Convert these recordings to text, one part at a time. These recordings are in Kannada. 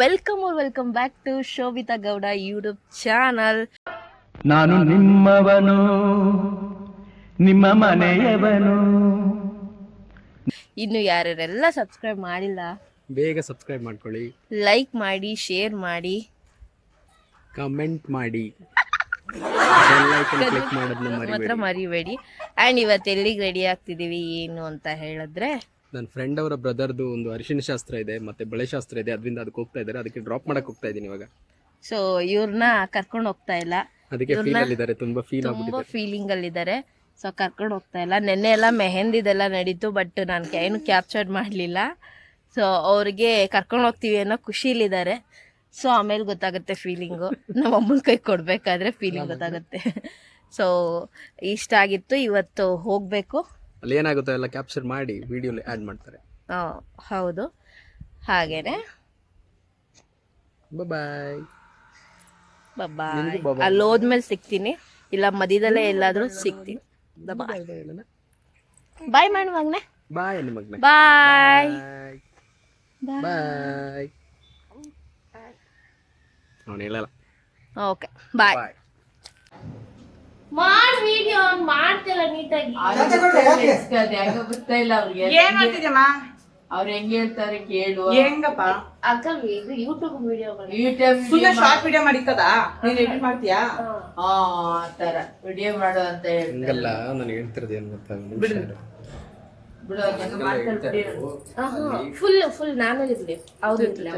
Welcome back to Shobhita Gowda YouTube channel. ನಾನು ನಿಮ್ಮವನು, ನಿಮ್ಮ ಮನೆಯವನು. ಇನ್ನು ಯಾರೆಲ್ಲ ಸಬ್ಸ್ಕ್ರೈಬ್ ಮಾಡಿಲ್ಲ ಬೇಗ ಸಬ್ಸ್ಕ್ರೈಬ್ ಮಾಡ್ಕೊಳ್ಳಿ, ಲೈಕ್ ಮಾಡಿ, ಶೇರ್ ಮಾಡಿ, ಕಮೆಂಟ್ ಮಾಡಿ, ಬೆಲ್ ಐಕಾನ್ ಕ್ಲಿಕ್ ಮಾಡೋದನ್ನ ಮಾತ್ರ ಮರಿಬೇಡಿ. ಆ್ಯಂಡ್ ಇವತ್ತು ಎಲ್ಲಿಗೆ ರೆಡಿ ಆಗ್ತಿದ್ದೀವಿ ಏನು ಅಂತ ಹೇಳಿದ್ರೆ, ನನ್ನ ಫ್ರೆಂಡ್ ಅವರ ಬ್ರದರ್ದು ಒಂದು ಅರಿಶಿನ ಶಾಸ್ತ್ರ ಇದೆ ಮತ್ತೆ ಬಳೆ ಶಾಸ್ತ್ರ ಇದೆ, ಅದರಿಂದ ಅದಕ್ಕೆ ಹೋಗ್ತಾ ಇದ್ದಾರೆ. ಅದಕ್ಕೆ ಡ್ರಾಪ್ ಮಾಡಕ್ ಹೋಗ್ತಾ ಇದ್ದೀನಿ ಇವಾಗ. ಸೊ ಇವ್ರನ್ನ ಕರ್ಕೊಂಡು ಹೋಗ್ತಾ ಇಲ್ಲ, ಅದಕ್ಕೆ ಫೀಲ್ ಅಲ್ಲಿದ್ದಾರೆ, ತುಂಬಾ ಫೀಲಿಂಗ್ ಅಲ್ಲಿದ್ದಾರೆ. ಸೊ ಕರ್ಕೊಂಡು ಹೋಗ್ತಾ ಇಲ್ಲ. ನೆನ್ನೆ ಎಲ್ಲ ಮೆಹಂದಿದೆಲ್ಲ ನಡೀತು, ಬಟ್ ನಾನು ಏನು ಕ್ಯಾಪ್ಚರ್ ಮಾಡಲಿಲ್ಲ. ಸೊ ಅವ್ರಿಗೆ ಕರ್ಕೊಂಡು ಹೋಗ್ತೀವಿ ಅನ್ನೋ ಖುಷಿಲಿದ್ದಾರೆ. ಸೊ ಆಮೇಲೆ ಗೊತ್ತಾಗುತ್ತೆ ಫೀಲಿಂಗು, ನಮ್ಮ ಅಮ್ಮನ ಕೈ ಕೊಡಬೇಕಾದ್ರೆ ಫೀಲಿಂಗ್ ಗೊತ್ತಾಗುತ್ತೆ. ಸೊ ಇಷ್ಟ ಆಗಿತ್ತು, ಇವತ್ತು ಹೋಗಬೇಕು. ಅಲ್ಲಿ ಏನಾಗುತ್ತೋ ಎಲ್ಲ ಕ್ಯಾಪ್ಚರ್ ಮಾಡಿ ವಿಡಿಯೋಲಿ ಆ್ಯಡ್ ಮಾಡ್ತಾರೆ. ಹೌದು, ಹಾಗೇನೆ. ಬಾಯ್ ಬಾಯ್. ಅಲ್ಲಿ ಹೋದ್ಮೇಲೆ ಸಿಗ್ತೀನಿ, ಇಲ್ಲ ಮಧ್ಯದಲ್ಲೇ ಎಲ್ಲಾದ್ರೂ ಸಿಗ್ತೀನಿ. ಬಾಯ್ ಮಾಡಿ ಮಗನೆ. ಬಾಯ್ ನಿಮಗ್ನೆ. ಬಾಯ್ ಬಾಯ್. ಅವನು ಹೇಳಲ್ಲ. Okay bye. ಮಾಡ್ ವಿಡಿಯೋ ಮಾಡ್ತಿಲ್ಲ ನೀಟಾಗಿ. ಗೊತ್ತಾ ಇಲ್ಲ ಅವ್ರಿಗೆ ಏನ್ ಮಾಡ್ತಿದ್ಯಮ್ಮ? ಅವ್ರು ಹೆಂಗ್ ಹೇಳ್ತಾರೆ ಕೇಳು. ಹೆಂಗಪ್ಪ? ಅಂಕಲ್ ಇದು ಯೂಟ್ಯೂಬ್ ವಿಡಿಯೋಗಳು, ಯೂಟ್ಯೂಬ್ ಸುಮ್ಮನೆ ಶಾರ್ಟ್ ವಿಡಿಯೋ ಮಾಡಿಕದ ನೀನ್ ಎಡಿಟ್ ಮಾಡ್ತೀಯಾ? ಆತರ ವಿಡಿಯೋ ಮಾಡು ಅಂತ ಹೇಳ್ತಾರೆ. ಹಂಗಲ್ಲ, ನಾನು ಹೇಳ್ತಿರೋದು ಏನು ಗೊತ್ತಾ, ಬಿಡು ಅದನ್ನ ಮಾಡ್ತಾರೆ. ಫುಲ್ ನಾನು ಇರ್ಲಿ, ಅವ್ರು ಇರ್ಲಿ.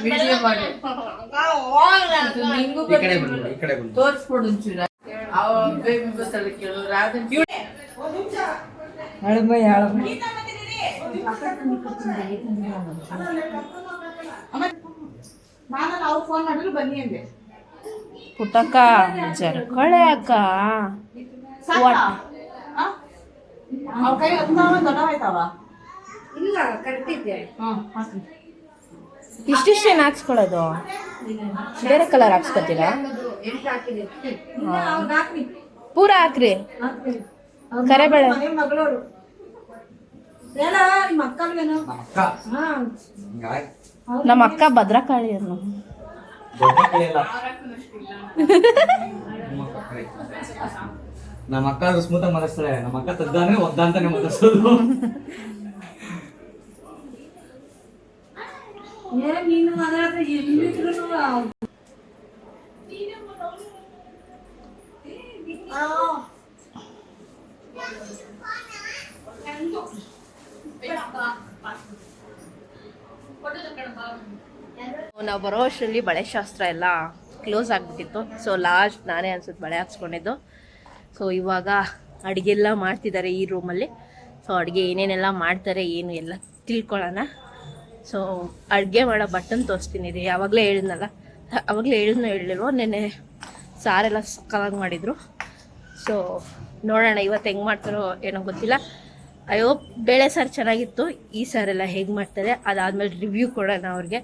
ವಿಡಿಯೋ ಮಾಡಿ ನಿಂಗೂ ತೋರಿಸ್ಕೊಡು ಒಂಚೂರ. ಬೇಬಿ ಗೊತ್ತಲ್ಲ ಕೇಳು. ರಾಧನ್ ನಾವು ಫೋನ್ ಮಾಡಿದ್ರು ಬನ್ನಿ ಅಂದೆ. ಪುಟ್ಟಕ್ಕ ಜರ್ಕಳೆ ಅಕ್ಕ. ಅವ್ರ ಕೈ ದೊಡ್ಡವಾಯ್ತಾವ. ಇಲ್ಲ ಕರೆಕ್ಟ್ ಇದೆ. ಇಷ್ಟಿಷ್ಟೇನು ಹಾಕ್ಸ್ಕೊಳ್ಳೋದು? ಬೇರೆ ಕಲರ್ ಹಾಕ್ಸ್ಕೊತೀರಾ? ಪೂರ ಹಾಕ್ರಿ. ಕರೆಬೇಳೆ ಮಗಳವರು ನಮ್ಮ ಅಕ್ಕ ಭದ್ರಕಾಳಿ ಅನ್ನು. ನಮ್ಮ ಅಕ್ಕ ಸ್ಮೂತ ಮಾತಾಡ್ತಾಳೆ, ನಮ್ಮ ಅಕ್ಕ ತದ್ದಾನೆ ಒದ್ದಂತಾನೆ ಮಾತಾಡ್ಸೋದು. ನಾವು ಬರೋ ಅಷ್ಟರಲ್ಲಿ ಬಳೆ ಶಾಸ್ತ್ರ ಎಲ್ಲ ಕ್ಲೋಸ್ ಆಗಿಬಿಟ್ಟಿತ್ತು. ಸೊ ಲಾಸ್ಟ್ ನಾನೇ ಅನ್ಸುತ್ತೆ ಬಳೆ ಹಾಕ್ಸ್ಕೊಂಡಿದ್ದು. ಸೊ ಇವಾಗ ಅಡುಗೆಲ್ಲ ಮಾಡ್ತಿದ್ದಾರೆ ಈ ರೂಮಲ್ಲಿ. ಸೊ ಅಡುಗೆ ಏನೇನೆಲ್ಲ ಮಾಡ್ತಾರೆ ಏನು ಎಲ್ಲ ತಿಳ್ಕೊಳ್ಳೋಣ. ಸೊ ಅಡುಗೆ ಮಾಡೋ ಬಟನ್ ತೋರಿಸ್ತೀನಿ ರೀ. ಆವಾಗಲೇ ಹೇಳಿದ್ನಲ್ಲ, ಆವಾಗಲೇ ಹೇಳಿಲ್ವೋ, ನೆನ್ನೆ ಸಾರೆಲ್ಲ ಸಕ್ಕತ್ತಾಗಿ ಮಾಡಿದರು. ಸೊ ನೋಡೋಣ ಇವತ್ತು ಹೆಂಗೆ ಮಾಡ್ತಾರೋ ಏನೋ ಗೊತ್ತಿಲ್ಲ. ಅಯ್ಯೋ ಬೇಳೆ ಸಾರು ಚೆನ್ನಾಗಿತ್ತು, ಈ ಸಾರೆಲ್ಲ ಹೇಗೆ ಮಾಡ್ತಾರೆ ಅದಾದಮೇಲೆ ರಿವ್ಯೂ ಕೊಡೋಣ ಅವ್ರಿಗೆ.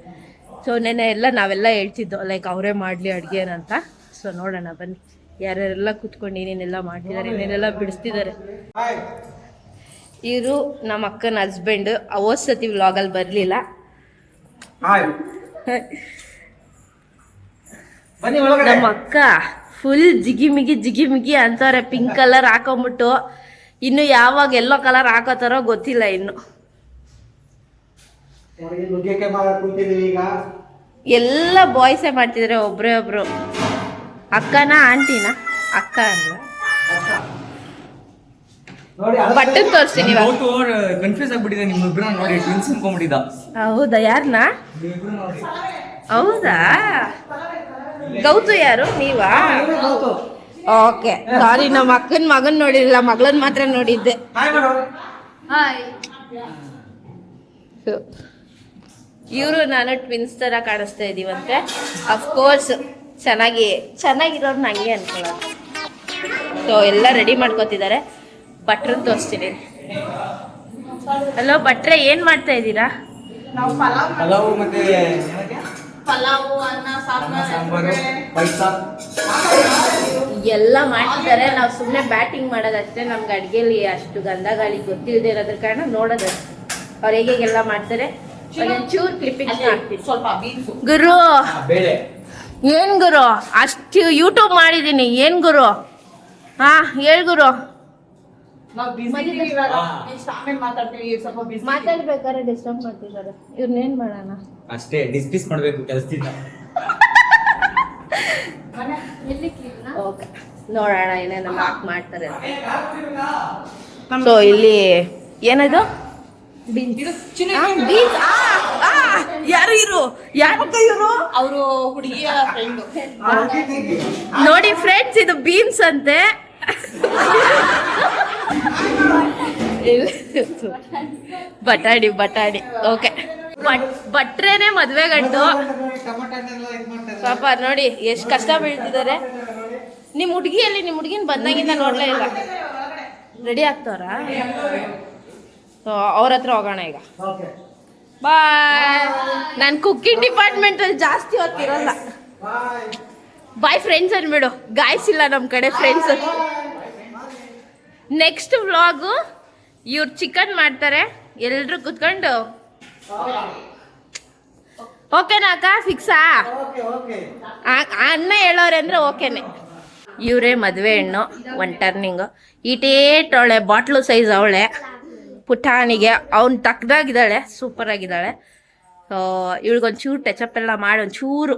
ಸೊ ನೆನ್ನೆ ಎಲ್ಲ ನಾವೆಲ್ಲ ಹೇಳ್ತಿದ್ದೋ ಲೈಕ್ ಅವರೇ ಮಾಡಲಿ ಅಡುಗೆನಂತ. ಸೊ ನೋಡೋಣ ಬನ್ನಿ, ಯಾರ್ಯಾರೆಲ್ಲ ಕೂತ್ಕೊಂಡು ಏನೇನೆಲ್ಲ ಮಾಡ್ತಿದ್ದಾರೆ, ಏನೇನೆಲ್ಲ ಬಿಡಿಸ್ತಿದ್ದಾರೆ. ಇವರು ನಮ್ಮ ಅಕ್ಕನ ಹಸ್ಬೆಂಡ್. ಅವತ್ತು ಸತಿ ವ್ಲಾಗಲ್ಲಿ ಬರಲಿಲ್ಲ. ನಮ್ಮ ಅಕ್ಕ ಫುಲ್ ಜಿಗಿಮಿಗಿ ಅಂತಾರೆ. ಪಿಂಕ್ ಕಲರ್ ಹಾಕೊಂಬಿಟ್ಟು, ಇನ್ನು ಯಾವಾಗ ಎಲ್ಲೋ ಕಲರ್ ಹಾಕೋತಾರೋ ಗೊತ್ತಿಲ್ಲ. ಇನ್ನು ಎಲ್ಲ ಬಾಯ್ಸೇ ಮಾಡ್ತಿದ್ದಾರೆ, ಒಬ್ರೇ ಒಬ್ರು. ಅಕ್ಕನ ಆಂಟಿನ? ಅಕ್ಕ ಅಲ್ಲ, ಬಟ್ಟನ್ ತೋರಿಸ್ತೀನಿ. ಕನ್ಫ್ಯೂಸ್ ಆಗ್ಬಿಟ್ಟಿದೆ ನಿಮ್ಮಿಬ್ರು ನೋಡಿ, ಟ್ವಿನ್ಸ್ ಅನ್ಕೊಂಡ್ಬಿಟ್ಟಿದ್ದ. ಹೌದಾ? ಯಾರನ್ನ? ಹೌದಾ? ಗೌತು ಯಾರು? ನೀವಾ? ಓಕೆ ಸಾರಿ, ನಮ್ಮ ಅಕ್ಕನ ಮಗನ್ ನೋಡಿರಲಿಲ್ಲ, ಮಗಳನ್ ಮಾತ್ರ ನೋಡಿದ್ದೆ. ಇವರು ನಾನು ಟ್ವಿನ್ಸ್ ತರ ಕಾಣಿಸ್ತಾ ಇದೀವಂತೆ. ಅಫ್ಕೋರ್ಸ್ ಚೆನ್ನಾಗಿರೋರ್ನ ಹಂಗೆ ಅನ್ಕೊಳ್ಳೋದು. ಸೊ ಎಲ್ಲ ರೆಡಿ ಮಾಡ್ಕೋತಿದ್ದಾರೆ. ಭಟ್ರನ್ನ ತೋರಿಸ್ತೀನಿ. ಹಲೋ ಭಟ್ರೆ, ಏನು ಮಾಡ್ತಾ ಇದ್ದೀರಾ? ನಾವು ಪಲಾವು ಮತ್ತೆ ಪಲಾವು, ಅನ್ನ, ಸಾಂಬಾರು, ಪಾಯಸ ಎಲ್ಲ ಮಾಡ್ತಿದ್ದಾರೆ. ನಾವು ಸುಮ್ಮನೆ ಬ್ಯಾಟಿಂಗ್ ಮಾಡೋದಷ್ಟೇ. ನಮ್ಗೆ ಅಡುಗೆಲಿ ಅಷ್ಟು ಗಂಧ ಗಾಳಿ ಗೊತ್ತಿಲ್ಲದೆ ಇರೋದ್ರ ಕಾರಣ ನೋಡೋದಷ್ಟೇ. ಅವ್ರು ಹೇಗೆಲ್ಲ ಮಾಡ್ತಾರೆ ಒಂಚೂರು ಕ್ಲಿಪ್ಪಿಂಗ್ಸ್ ಹಾಕ್ತೀನಿ. ಸ್ವಲ್ಪ ಬೀನ್ಸು. ಗುರು ಬೇಳೆ ಏನ್ ಗುರು ಅಷ್ಟು ಯೂಟ್ಯೂಬ್ ಮಾಡಿದೀನಿ, ಏನ್ ಗುರು? ಹಾ ಹೇಳ್ ಗುರು. ನಾವು ಬಿಸಿ ಇವಾಗ ನೆಕ್ಸ್ಟ್ ಆಮೇಲೆ ಮಾತಾಡ್ತೀವಿ, ಸ್ವಲ್ಪ ಬಿಸಿ. ಮಾತಾಡ್ಬೇಕಾದ್ರೆ ಡಿಸ್ಟರ್ಬ್ ಮಾಡ್ತಿದ್ದಾರೆ, ಇವ್ರನ್ನೇನ್ ಮಾಡೋಣ? ಅಷ್ಟೇ ಡಿಸ್ಮಿಸ್ ಮಾಡ್ಬೇಕು ಕೆಲಸದಿಂದ. ಓಕೆ, ನೋಡೋಣ ಏನೇನು ಹಾಕ್ ಮಾಡ್ತಾರೆ. ಸೊ ಇಲ್ಲಿ ಏನದು ಯಾರು ಇರು ಯಾರಕ್ಕ ಇವರು? ಅವರು ಹುಡುಗಿಯ ಫ್ರೆಂಡು. ನೋಡಿ ಫ್ರೆಂಡ್ಸ್, ಇದು ಬೀನ್ಸ್ ಅಂತೆ. ಬಟಾಣಿ ಬಟಾಣಿ. ಓಕೆ, ಭಟ್ರೇನೆ ಮದ್ವೆ ಗಂಟು ಪಾಪ ನೋಡಿ ಎಷ್ಟು ಕಷ್ಟ ಬೀಳ್ತಿದ್ದಾರೆ. ನಿಮ್ಮ ಹುಡುಗಿಯಲ್ಲಿ ನಿಮ್ಮ ಹುಡುಗಿನ ಬಂದಾಗಿಂದ ನೋಡ್ಲೇ ಇಲ್ಲ. ರೆಡಿ ಆಗ್ತವ್ರ? ಅವ್ರ ಹತ್ರ ಹೋಗೋಣ ಈಗ. ಬಾಯ್. ನಾನು ಕುಕ್ಕಿಂಗ್ ಡಿಪಾರ್ಟ್ಮೆಂಟ್ ಅಲ್ಲಿ ಜಾಸ್ತಿ ಹೊತ್ತಿರಲ್ಲ. ಬಾಯ್ ಫ್ರೆಂಡ್ಸ್ ಅನ್ಬಿಡು, ಗಾಯ್ಸ್ ಇಲ್ಲ ನಮ್ಮ ಕಡೆ ಫ್ರೆಂಡ್ಸ್. ನೆಕ್ಸ್ಟ್ ವ್ಲಾಗು ಇವ್ರು ಚಿಕನ್ ಮಾಡ್ತಾರೆ, ಎಲ್ರು ಕುತ್ಕೊಂಡು. ಓಕೆನಾ ಅಕ್ಕ? ಫಿಕ್ಸಾ? ಅನ್ನ ಹೇಳೋರೆ ಅಂದ್ರೆ ಓಕೆನೆ. ಇವರೇ ಮದುವೆ ಹೆಣ್ಣು, ಒನ್ ಟರ್ನಿಂಗು. ಈಟೇಟವಳೆ, ಬಾಟ್ಲು ಸೈಜ್ ಅವಳೆ, ಪುಟಾಣಿಗೆ. ಅವ್ನು ತಕ್ಕದಾಗಿದ್ದಾಳೆ, ಸೂಪರ್ ಆಗಿದ್ದಾಳೆ. ಇವಳಿಗೊಂಚೂರು ಟಚಪ್ ಎಲ್ಲ ಮಾಡಿ ಒಂಚೂರು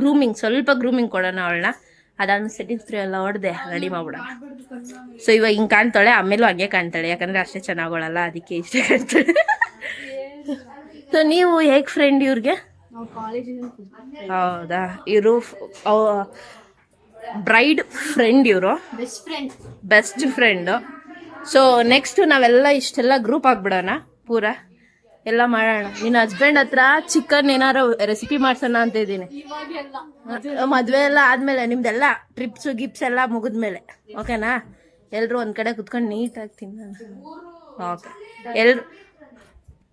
ಗ್ರೂಮಿಂಗ್, ಸ್ವಲ್ಪ ಗ್ರೂಮಿಂಗ್ ಕೊಡೋಣ ಅವಳನ್ನ. ಅದಾದ್ಮೇಲೆ ಸೆಟ್ಟಿಂಗ್ ಸ್ಪ್ರೇ ಎಲ್ಲ ಹೊಡೆದೆ ರೆಡಿ ಮಾಡ್ಬಿಡೋಣ. ಸೊ ಇವಾಗ ಹಿಂಗೆ ಕಾಣ್ತಾಳೆ, ಆಮೇಲೂ ಹಂಗೆ ಕಾಣ್ತಾಳೆ, ಯಾಕಂದರೆ ಅಷ್ಟೇ ಚೆನ್ನಾಗೋಳಲ್ಲ, ಅದಕ್ಕೆ ಇಷ್ಟೇ ಕಾಣ್ತಾಳೆ. ಸೊ ನೀವು ಹೇಗೆ ಫ್ರೆಂಡ್ ಇವ್ರಿಗೆ? ಹೌದಾ? ಇವರು ಬ್ರೈಡ್ ಫ್ರೆಂಡ್, ಇವರು ಬೆಸ್ಟ್ ಫ್ರೆಂಡು. ಸೊ ನೆಕ್ಸ್ಟ್ ನಾವೆಲ್ಲ ಇಷ್ಟೆಲ್ಲ ಗ್ರೂಪ್ ಆಗ್ಬಿಡೋಣ, ಪೂರ ಎಲ್ಲ ಮಾಡೋಣ. ನಿನ್ನ ಹಸ್ಬೆಂಡ್ ಹತ್ರ ಚಿಕನ್ ಏನಾರು ರೆಸಿಪಿ ಮಾಡ್ಸೋಣ ಅಂತ ಇದ್ದೀನಿ. ಮದುವೆ ಎಲ್ಲ ಆದ್ಮೇಲೆ, ನಿಮ್ದೆಲ್ಲ ಟ್ರಿಪ್ಸು ಗಿಪ್ಸ್ ಎಲ್ಲ ಮುಗಿದ್ಮೇಲೆ, ಓಕೆನಾ? ಎಲ್ಲರೂ ಒಂದ್ ಕಡೆ ಕುತ್ಕೊಂಡು ನೀಟಾಗಿ ತಿನ್ನೋಣ. ಓಕೆ, ಎಲ್ರು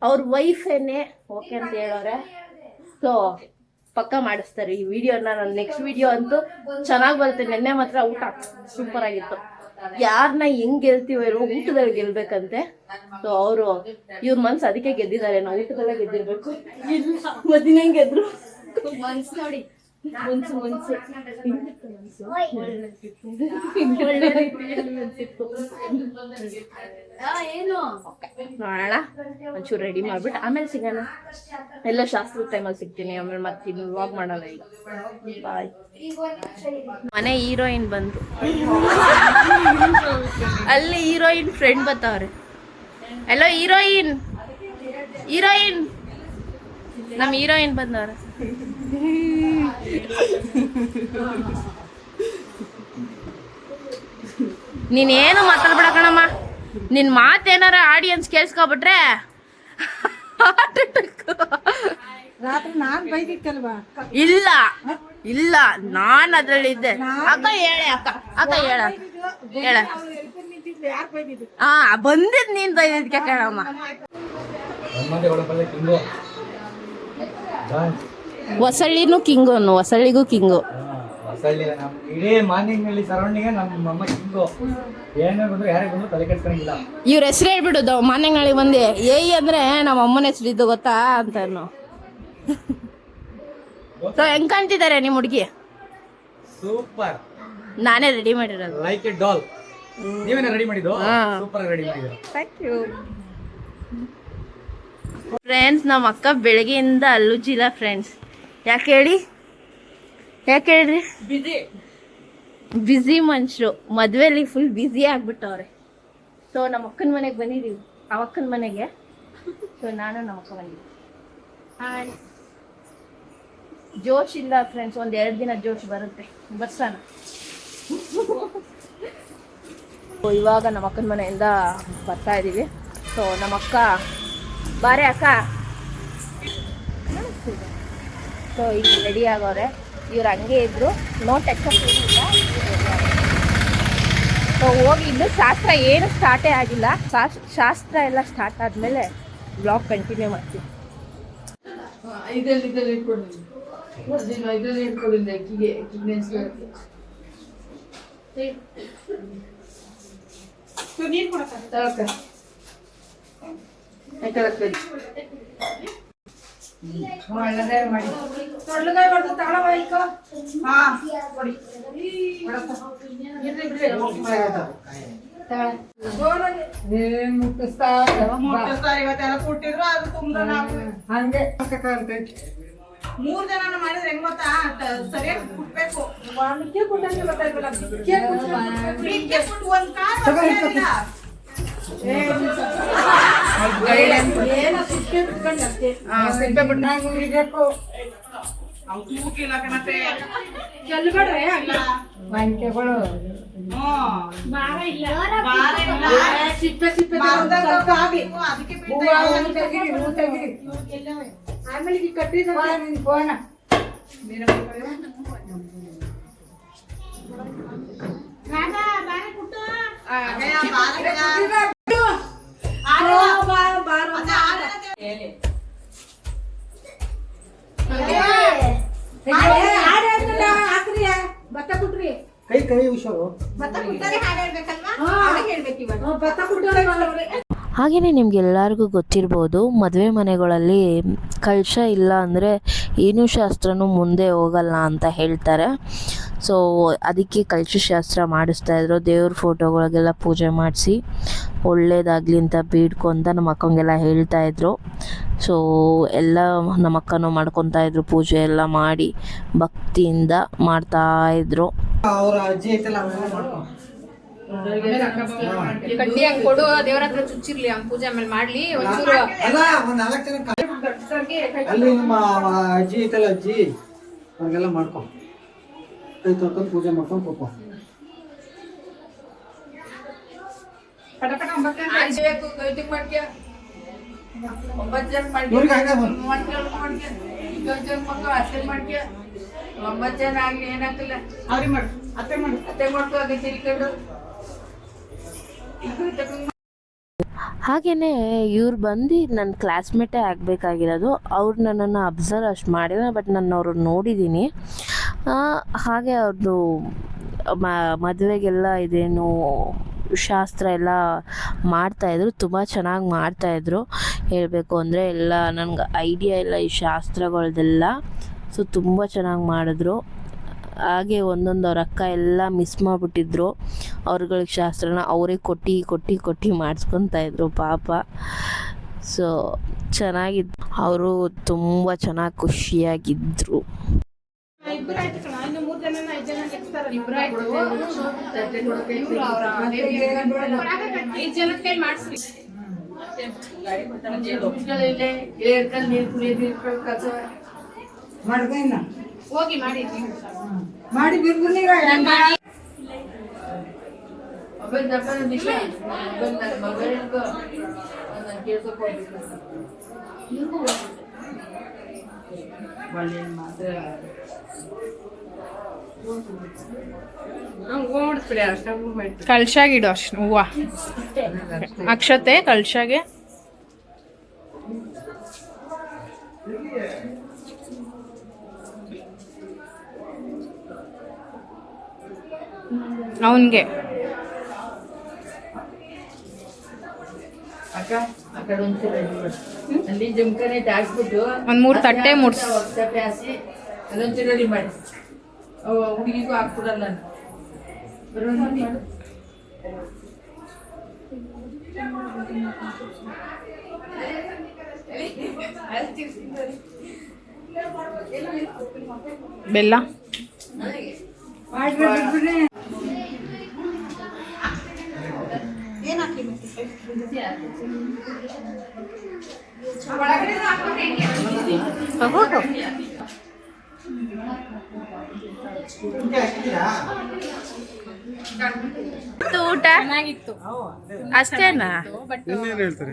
ಅವ್ರ ವೈಫೇನೆ ಓಕೆ ಅಂತ ಹೇಳೋರೆ. ಸೊ ಪಕ್ಕ ಮಾಡಿಸ್ತಾರೆ ಈ ವಿಡಿಯೋನ. ನನ್ನ ನೆಕ್ಸ್ಟ್ ವಿಡಿಯೋ ಅಂತೂ ಚೆನ್ನಾಗಿ ಬರುತ್ತೆ. ನೆನ್ನೆ ಮಾತ್ರ ಊಟ ಸೂಪರ್ ಆಗಿತ್ತು. ಯಾರನ್ನ ಹೆಂಗ್ ಗೆಲ್ತೀವೋ ಇರೋ ಊಟದಲ್ಲಿ ಗೆಲ್ಬೇಕಂತೆ. ಸೊ ಅವರು ಇವ್ರ ಮನ್ಸು ಅದಕ್ಕೆ ಗೆದ್ದಿದ್ದಾರೆ, ನಾವು ಊಟದಲ್ಲೇ ಗೆದ್ದಿರ್ಬೇಕು. ಮದಿನ ಹೆಂಗ್ ಗೆದ್ರು ಮನ್ಸು ನೋಡಿ, ಮುನ್ಸು ನೋಡೋಣ. ಒಂಚೂರು ರೆಡಿ ಮಾಡ್ಬಿಟ್ಟು ಆಮೇಲೆ ಸಿಗೋಣ. ಎಲ್ಲ ಶಾಸ್ತ್ರದ ಟೈಮಲ್ಲಿ ಸಿಗ್ತೀನಿ, ಆಮೇಲೆ ಮತ್ತೆ ವ್ಲಾಗ್ ಮಾಡೋಣ ಈಗ. ಬಾಯ್. ಮನೆ ಹೀರೋಯಿನ್ ಬಂದು ಅಲ್ಲಿ ಹೀರೋಯಿನ್ ಫ್ರೆಂಡ್ ಬರ್ತಾವ್ರೆ. ಹಲೋ ಹೀರೋಯಿನ್, ಹೀರೋಯಿನ್, ನಮ್ಮ ಹೀರೋಯಿನ್ ಬಂದವ್ರೆ. ನೀನೇನು ಮಾತಾಡ್ಬೇಡ ಕಣಮ್ಮ. ನಿನ್ ಮಾತೇನಾರ ಆಡಿಯನ್ಸ್ ಕೇಳಿಸ್ಕೊಬಿಟ್ರೆ ರಾತ್ರಿ ನಾನ್ ಬೈದಿತ್ತಲ್ವಾ? ಇಲ್ಲ ಇಲ್ಲ, ನಾನ್ ಅದ್ರಲ್ಲಿ ಇದ್ದೆ. ಅಕ್ಕ ಹೇಳೆ, ಅಕ್ಕ ಹೇಳ ಹೇಳ. ಹಾ, ಬಂದಿದ್ ನೀನ್ ಬೈದಿದ್ಕೆ ಕಣಮ್ಮ. ಹೊಸಳ್ಳಿನೂ ಕಿಂಗು, ಹೊಸಳ್ಳಿಗೂ ಕಿಂಗು. ಇಡೀ ಮಾರ್ನಿಂಗ್ ಸರೌಂಡಿಂಗ್ ನಮ್ಮ ಅಮ್ಮ ಕಿಂಗು. ಏನೇ ಬಂದ್ರು ಯಾರಿಗೆ ಬಂದ್ರು ತಲೆ ಕೆಡ್ಸ್ಕೊಂಗಿಲ್ಲ. ಇವ್ರ ಹೆಸರು ಹೇಳ್ಬಿಡುದು ಮಾನ್ಯಂಗಳಿಗೆ ಬಂದೆ. ಏಯ್ ಅಂದ್ರೆ ನಮ್ಮ ಅಮ್ಮನ ಹೆಸರಿದ್ದು ಗೊತ್ತಾ ಅಂತಾನು. ಸೊ ಹೆಂಗ್ ಕಾಣ್ತಿದ್ದಾರೆ ನಿಮ್ಮ ಹುಡುಗಿ? ಸೂಪರ್. ನಾನೇ ರೆಡಿ ಮಾಡಿರೋದು. Like a doll. ನೀವೇನ ರೆಡಿ ಮಾಡಿದ್ದು? ಸೂಪರ್ ಆಗಿ ರೆಡಿ ಮಾಡಿದ್ರು. Thank you friends. ನಮ್ಮ ಅಕ್ಕ ಬೆಳಗ್ಗೆಯಿಂದ ಅಲ್ಲುಜಿಲ್ಲ ಫ್ರೆಂಡ್ಸ್. ಯಾಕೆ ಹೇಳಿ? ಯಾಕೆ ಹೇಳ್ರಿ? ಬ್ಯುಸಿ ಮನುಷ್ಯರು, ಮದುವೆಲಿ ಫುಲ್ ಬ್ಯುಸಿ ಆಗ್ಬಿಟ್ಟವ್ರೆ. ಸೊ ನಮ್ಮ ಅಕ್ಕನ ಮನೆಗೆ ಬಂದಿದ್ದೀವಿ, ಆ ಅಕ್ಕನ ಮನೆಗೆ. ಸೊ ನಾನು ನಮ್ಮ ಅಕ್ಕ ಬಂದಿದ್ದೀವಿ. ಹಾಯ್. ಜೋಶ್ ಇಲ್ಲ ಫ್ರೆಂಡ್ಸ್, ಒಂದು 2 ದಿನ ಜೋಶ್ ಬರುತ್ತೆ, ಬರ್ಸೋಣ. ಇವಾಗ ನಮ್ಮ ಅಕ್ಕನ ಮನೆಯಿಂದ ಬರ್ತಾ ಇದ್ದೀವಿ. ಸೊ ನಮ್ಮ ಅಕ್ಕ ಬಾರೆ ಅಕ್ಕ. ಸೊ ಈಗ ರೆಡಿ ಆಗೋರೆ. ಇವ್ರು ಹಂಗೆ ಇದ್ರು, ನೋ ಟೆಕ್ಸಪ್ ಇಲ್ಲ. ಸೊ ಹೋಗಿ ಇನ್ನು ಶಾಸ್ತ್ರ ಏನು ಸ್ಟಾರ್ಟೇ ಆಗಿಲ್ಲ. ಶಾಸ್ತ್ರ ಎಲ್ಲ ಸ್ಟಾರ್ಟ್ ಆದಮೇಲೆ ಬ್ಲಾಗ್ ಕಂಟಿನ್ಯೂ ಮಾಡ್ತೀವಿ. ಇದರಲ್ಲಿ ಇಟ್ಕೊಂಡಿದ್ದೀನಿ, ಇದರಲ್ಲಿ ಇಟ್ಕೊಂಡಿದ್ದೆ ಅಕ್ಕಿಗೆ ನೀರು ಕೊಡಕ್ಕ? ಒಳ್ಳೆದೇ ಮಾಡಿ ತೊಳ್ಳುಗಾಯಿ ಹೊಡೆದು ತಗೊಳವಾಯ್ಕ ಹಾ ಕೊಡಿ ಮುಟ್ಟಿಸ್ತಾರೆ ಇವತ್ತೆಲ್ಲ ಕೊಟ್ಟಿದ್ರು ಅದು ತುಂಬ ನಾವು ಹಂಗೆ 3 ಜನ ಮಾಡಿದ್ರೆ ಹೆಂಗ್ ಗೊತ್ತಾ ಸರಿಯಾಗಿ ಕುಟ್ಬೇಕು ಒಂದಕ್ಕೆ ಕುಟ್ಟಂಗೆ ಗೊತ್ತಾಯ್ತಲ್ಲ ಬಿಕ್ಕೆ ಕುಟ್ಟು ಒಂದ್ ಕಾರ್ ಏನೋ ಸಿಪ್ಪೆ ಬಿಟ್ಕೊಂಡು ಅಷ್ಟೇ ಸಿಪ್ಪೆ ಬಿಟ್ಟು ಹಿಡಿಬೇಕು ಚೆಲ್ಬೇಡ್ರೆ ಅಲ್ಲ ವಂಕೆಗಳು ಸಿಪ್ಪೆ ಸಿಪ್ಪೆ ಆಮೇಲೆ ಕಟ್ಟಿದ ಫೋನ ಭತ್ತ ಕುಟ್ರಿ ಕೈ ಹುಷಾರು. ಭತ್ತ ಕುಟ್ಟಾರೆ ಹಾಗೆ ಹೇಳ್ಬೇಕು ಇವಾಗ ಭತ್ತ ಕುಟ್ಟಾರೆ. ಹಾಗೆಯೇ ನಿಮಗೆಲ್ಲರಿಗೂ ಗೊತ್ತಿರ್ಬೋದು ಮದುವೆ ಮನೆಗಳಲ್ಲಿ ಕಲಶ ಇಲ್ಲ ಅಂದರೆ ಏನೂ ಶಾಸ್ತ್ರನೂ ಮುಂದೆ ಹೋಗಲ್ಲ ಅಂತ ಹೇಳ್ತಾರೆ. ಸೊ ಅದಕ್ಕೆ ಕಲಶ ಶಾಸ್ತ್ರ ಮಾಡಿಸ್ತಾಯಿದ್ರು. ದೇವ್ರ ಫೋಟೋಗಳಿಗೆಲ್ಲ ಪೂಜೆ ಮಾಡಿಸಿ ಒಳ್ಳೇದಾಗಲಿ ಅಂತ ಬೇಡ್ಕೊಂತ ನಮ್ಮ ಅಕ್ಕಂಗೆಲ್ಲ ಹೇಳ್ತಾಯಿದ್ರು. ಸೊ ಎಲ್ಲ ನಮ್ಮ ಅಕ್ಕನೂ ಮಾಡ್ಕೊತಾಯಿದ್ರು, ಪೂಜೆ ಎಲ್ಲ ಮಾಡಿ ಭಕ್ತಿಯಿಂದ ಮಾಡ್ತಾಯಿದ್ರು. ಅವ್ರ ಅಜ್ಜಿ ಐತಲ್ಲ ಅವೆಲ್ಲ ಮಾಡ್ಕೊ. ಕಡ್ಡಿ ಹಂಗ್ ಕೊಡು, ದೇವ್ರ ಹತ್ರ ಚುಚ್ಚಿರ್ಲಿ, ಹಂಗ್ ಪೂಜೆ ಆಮೇಲೆ ಮಾಡ್ಲಿ ಒಂಚೂರು. ಅಲ್ಲ ಒಂದ್ 4 ಜನ ಅಲ್ಲಿ ನಿಮ್ಮ ಅಜ್ಜಿ ಐತಲ್ಲ ಅಜ್ಜಿ ಅವ್ರಿಗೆಲ್ಲ ಮಾಡ್ಕೊ. ಕೈ ತೊಳ್ಕೊಂಡು ಪೂಜೆ ಮಾಡ್ಕೊಂಡು ಕೂತ್ಕೊ. ಆಯ್ತು ಕೈಟಿಂಗ್ ಮಾಡ್ಕ್ಯ 9 ಜನ ಇವ್ರಿಗೆ ಹಂಗೆ ಬಂದು. ಮಾಡ್ಕ್ಯ 9 ಜನ ಮಕ್ಕಳು ಅತ್ತೆ ಮಾಡ್ಕ್ಯ 9 ಜನ ಆಗ್ಲಿ ಏನಾಗಲ್ಲ. ಅವ್ರಿಗೆ ಮಾಡು ಅತ್ತೆ ಮಾಡು ಅತ್ತೆ ಮಾಡ್ಕೊ ಹಾಗೆ ತಿರ್ಕೊಂಡು ಹಾಗೆಯೇ ಇವ್ರು ಬಂದು ನನ್ನ ಕ್ಲಾಸ್ಮೇಟೇ ಆಗಬೇಕಾಗಿರೋದು. ಅವ್ರು ನನ್ನನ್ನು ಅಬ್ಸರ್ವ್ ಅಷ್ಟು ಮಾಡಿಲ್ಲ, ಬಟ್ ನಾನು ಅವ್ರನ್ನ ನೋಡಿದ್ದೀನಿ. ಹಾಗೆ ಅವ್ರದ್ದು ಮದುವೆಗೆಲ್ಲ ಇದೇನು ಶಾಸ್ತ್ರ ಎಲ್ಲ ಮಾಡ್ತಾಯಿದ್ರು, ತುಂಬ ಚೆನ್ನಾಗಿ ಮಾಡ್ತಾಯಿದ್ರು. ಹೇಳಬೇಕು ಅಂದರೆ ಎಲ್ಲ ನನಗೆ ಐಡಿಯಾ ಇಲ್ಲ ಈ ಶಾಸ್ತ್ರಗಳದೆಲ್ಲ. ಸೊ ತುಂಬ ಚೆನ್ನಾಗಿ ಮಾಡಿದ್ರು. ಹಾಗೆ ಒಂದೊಂದು ಅವ್ರ ಅಕ್ಕ ಎಲ್ಲ ಮಿಸ್ ಮಾಡಿಬಿಟ್ಟಿದ್ರು. ಅವ್ರಗಳಿಗೆ ಶಾಸ್ತ್ರನ ಅವರೇ ಕೊಟ್ಟು ಮಾಡಿಸ್ಕೊತಾಯಿದ್ರು ಪಾಪ. ಸೊ ಚೆನ್ನಾಗಿದ್ದು, ಅವರು ತುಂಬ ಚೆನ್ನಾಗಿ ಖುಷಿಯಾಗಿದ್ದರು. ಹೋಗಿ ಮಾಡಿ ಬಿರ್ಗುನಿಗ ಕಳ್ಶಾಗಿಡು ಅಷ್ಟು ಹೂವ ಅಕ್ಷತೆ ಕಳ್ಶಾಗೆ. ಅವನ್ಗೆ ಅಲ್ಲಿ ಜಮಖಾನೆ ಹಾಕ್ಬಿಟ್ಟು 3 ತಟ್ಟೆ ಮುಡ್ಸ್ ತಟ್ಟೆ ಹಾಸಿ ಅಲ್ಲೊಂಚೂರು ರೆಡಿ ಮಾಡಿ ಹುಡುಗಿಗೂ ಹಾಕ್ಬಿಡಲ್ಲ ಬೆಲ್ಲ ಊಟ ಚೆನ್ನಾಗಿತ್ತು ಅಷ್ಟೇನಾ?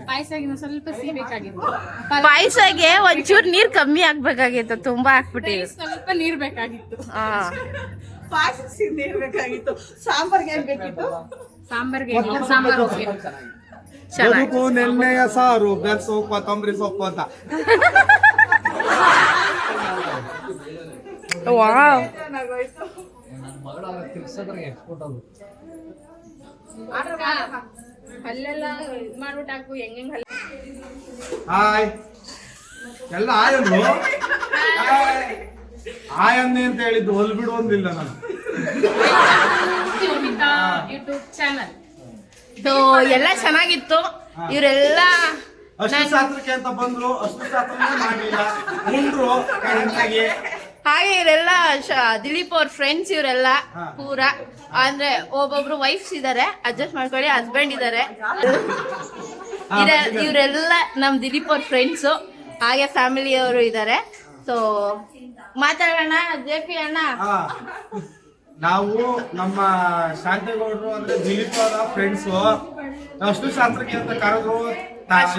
ಪಾಯಸ ಸ್ವಲ್ಪ ಸಿಹಿಬೇಕಾಗಿತ್ತು. ಪಾಯಸಗೆ ಒಂಚೂರು ನೀರು ಕಮ್ಮಿ ಆಗ್ಬೇಕಾಗಿತ್ತು, ತುಂಬಾ ಹಾಕ್ಬಿಟ್ಟಿದ್ರು. ಸ್ವಲ್ಪ ನೀರ್ ಬೇಕಾಗಿತ್ತು. ಪಾಯಸ ನೀರ್ಬೇಕಾಗಿತ್ತು. ಸಾಂಬಾರ್ಗೆ ಏನ್ ಬೇಕಿತ್ತು? ಸಾಂಬಾರ್ಗೆ ಸಾಂಬಾರ್ ಓಕೆ. ಬದುಕು ನೆನ್ನೆಯ ಸಾರು ಬೆರ್ಸು ಕೊತ್ತಂಬರಿ ಸೊಪ್ಪು ಅಂತ. ವಾವ್, ಅಲ್ಲೆಲ್ಲ ಇದು ಮಾಡ್ಬಿಟ್ಟು ಹಾಕು ಹೆಂಗ್ ಹಾಯ್ ಎಲ್ಲ ಆಯಂದ್ರು ಆಯನ್ನೇ ಅಂತ ಹೇಳಿದ್ದು ಹೊಲ್ ಬಿಡು ಒಂದಿಲ್ಲ ನಾನು ಯೂಟ್ಯೂಬ್ ಚಾನಲ್. ಸೊ ಎಲ್ಲ ಚೆನ್ನಾಗಿತ್ತು. ಇವರೆಲ್ಲ ಅಷ್ಟು ಶಾಸ್ತ್ರಕ್ಕೆ ಅಂತ ಬಂದ್ರು, ಅಷ್ಟು ಶಾಸ್ತ್ರನೇ ಮಾಡ್ಲಿಲ್ಲ, ಉಂಡ್ರು ಕರೆಕ್ಟಾಗಿ. ಹಾಗೆ ಇವರೆಲ್ಲ ದಿಲೀಪ್ ಅವ್ರ ಫ್ರೆಂಡ್ಸ್ ಇವರೆಲ್ಲ ಪೂರ ಅಂದ್ರೆ ಒಬ್ಬೊಬ್ರು ವೈಫ್ಸ್ ಇದಾರೆ, ಅಡ್ಜಸ್ಟ್ ಮಾಡ್ಕೊಳ್ಳಿ, ಹಸ್ಬೆಂಡ್ ಇದಾರೆ. ಇವರೆಲ್ಲ ನಮ್ ದಿಲೀಪ್ ಅವ್ರ ಫ್ರೆಂಡ್ಸು, ಹಾಗೆ ಫ್ಯಾಮಿಲಿ ಅವರು ಇದಾರೆ. ಸೊ ಮಾತಾಡೋಣ ಜೆ ಪಿ ಅಣ್ಣ. ನಾವು ನಮ್ಮ ಶಾಂತೇಗೌಡರು ಅಂದ್ರೆ ದಿಲೀಪ್ ಅವರ ಫ್ರೆಂಡ್ಸು, ಅಷ್ಟು ಶಾಸ್ತ್ರಕ್ಕೆ ಅಂತ ಕರೆದ್ರು,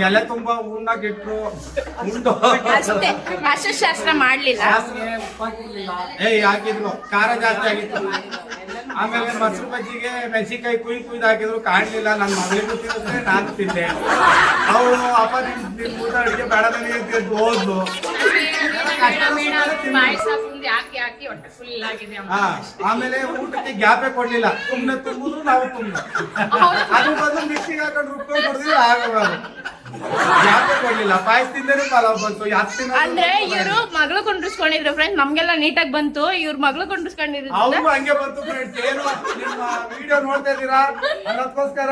ಎಲೆ ತುಂಬಾ ಹೂರ್ನಾಗ ಇಟ್ರು, ಉಂಡು ಅಷ್ಟೇ, ಅಷ್ಟು ಶಾಸ್ತ್ರ ಮಾಡ್ಲಿಲ್ಲ. ಹಾಕಿದ್ರು, ಖಾರ ಜಾಸ್ತಿ ಆಗಿತ್ತು. ಆಮೇಲೆ ಮೊಸರು ಬಜ್ಜಿಗೆ ಮೆಣಸಿನ್ಕಾಯಿ ಕುಯ್ದು ಹಾಕಿದ್ರು, ಕಾಣ್ಲಿಲ್ಲ. ನನ್ನ ಮಗಳಿಗೂ ತಿಂದ್ರೆ ನಾನು ತಿಂದೆ. ಅವಳು ಅಪ್ಪ ನಿಮ್ ಊಟ ಅಡಿಗೆ ಬೇಡ ನನಗೆ ಹೋದ್ಲು. ಆಮೇಲೆ ಊಟಕ್ಕೆ ಗ್ಯಾಪೇ ಕೊಡ್ಲಿಲ್ಲ, ಸುಮ್ನೆ ತುಂಬಿದ್ರು ನಾವು ತುಂಬಿದ್ರು. ಅದ್ರ ಬದಲು ಮಿಕ್ಸಿಗೆ ಹಾಕೊಂಡು ರುಬ್ಕೊಂಡು ಕೊಡಿದ್ವಿ, ಆಗಬಾರ್ದು. ಗ್ಯಾಪೇ ಕೊಡ್ಲಿಲ್ಲ, ಪಾಯಸ ತಿಂದೇನೆ ಪಲಾವ್ ಬಂತು. ಅಂದ್ರೆ ಇವ್ರು ಮಗಳು ಕೊಂಡಿಸ್ಕೊಂಡಿದ್ರು ಫ್ರೆಂಡ್ಸ್, ನಮ್ಗೆಲ್ಲ ನೀಟಾಗಿ ಬಂತು. ಇವ್ರ ಮಗಳು ಕೊಂಡಿಸ್ಕೊಂಡಿದ್ರು. ಅವ್ರು ಹಂಗೆ ಬಂತು ಫ್ರೆಂಡ್ಸ್. ಏನು ನಿಮ್ಮ ವಿಡಿಯೋ ನೋಡ್ತಾ ಇದ್ದೀರಾ ಅನ್ನೋದಕ್ಕೋಸ್ಕರ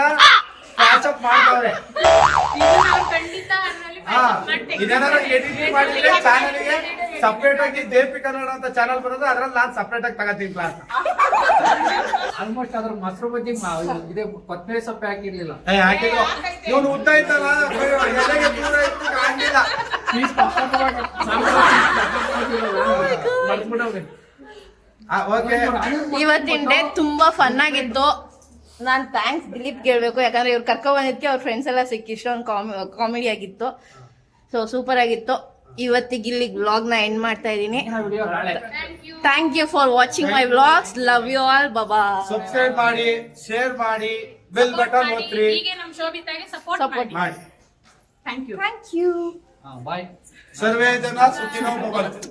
ವಾಟ್ಸಪ್ ಮಾಡ್ತಾವ್ರೆ. ಇದೇನಾದ್ರು ಎಡಿಟಿಂಗ್ ಮಾಡಿದ್ರೆ ಚಾನಲ್ಗೆ ಸಪ್ರೇಟ್ ಆಗಿ ಜೆಪಿ ಕನ್ನಡ ಅಂತ ಚಾನಲ್ ಬರೋದು, ಅದ್ರಲ್ಲಿ ನಾನು ಸಪ್ರೇಟ್ ಆಗಿ ತಗೋತೀನಿ ಕ್ಲಾಸ್. ಆಲ್ಮೋಸ್ಟ್ ಅದ್ರ ಮೊಸರು ಬಜ್ಜಿ ಇದೆ, ಕೊತ್ತಂಬರಿ ಸೊಪ್ಪು ಹಾಕಿರ್ಲಿಲ್ಲ. ಹಾಕಿದ್ರು. ಇವನು ಉದ್ದ ಇತ್ತಲ್ಲ, ಎಲೆಗೆ ದೂರ ಇತ್ತು, ಕಾಣಿಲ್ಲ. ಓಕೆ, ಇವತ್ತಿನ ಡೇ ತುಂಬಾ ಫನ್ ಆಗಿತ್ತು. ನಾನ್ ಥ್ಯಾಂಕ್ಸ್ ದಿಲೀಪ್ ಹೇಳ್ಬೇಕು, ಯಾಕಂದ್ರೆ ಇವ್ರು ಕರ್ಕೊಂಡ್ ಬಂದಿದ್ಕೆ ಅವ್ರ ಫ್ರೆಂಡ್ಸ್ ಎಲ್ಲ ಸಿಕ್ಕಿ ಇಷ್ಟೊಂದು ಕಾಮಿಡಿ ಆಗಿತ್ತು. ಸೊ ಸೂಪರ್ ಆಗಿತ್ತು. ಇವತ್ತಿಗೆ ಇಲ್ಲಿ ವ್ಲಾಗ್ ನ ಎಂಡ್ ಮಾಡ್ತಾ ಇದೀನಿ. Thank you for watching my vlogs. Love you all. ಬಾಬಾ. ಸಬ್ಸ್ಕ್ರೈಬ್ ಮಾಡಿ, ಶೇರ್ ಮಾಡಿ, ಬೆಲ್ ಬಟನ್ ಒತ್ತಿರಿ. ನಮ್ ಶೋಭಿತಾಗೆ ಸಪೋರ್ಟ್ ಮಾಡಿ. Thank you. ಬಾಯ್. ಸರ್ವೇ ಜನ ಸುಖಿನೋ ಭವಂತು.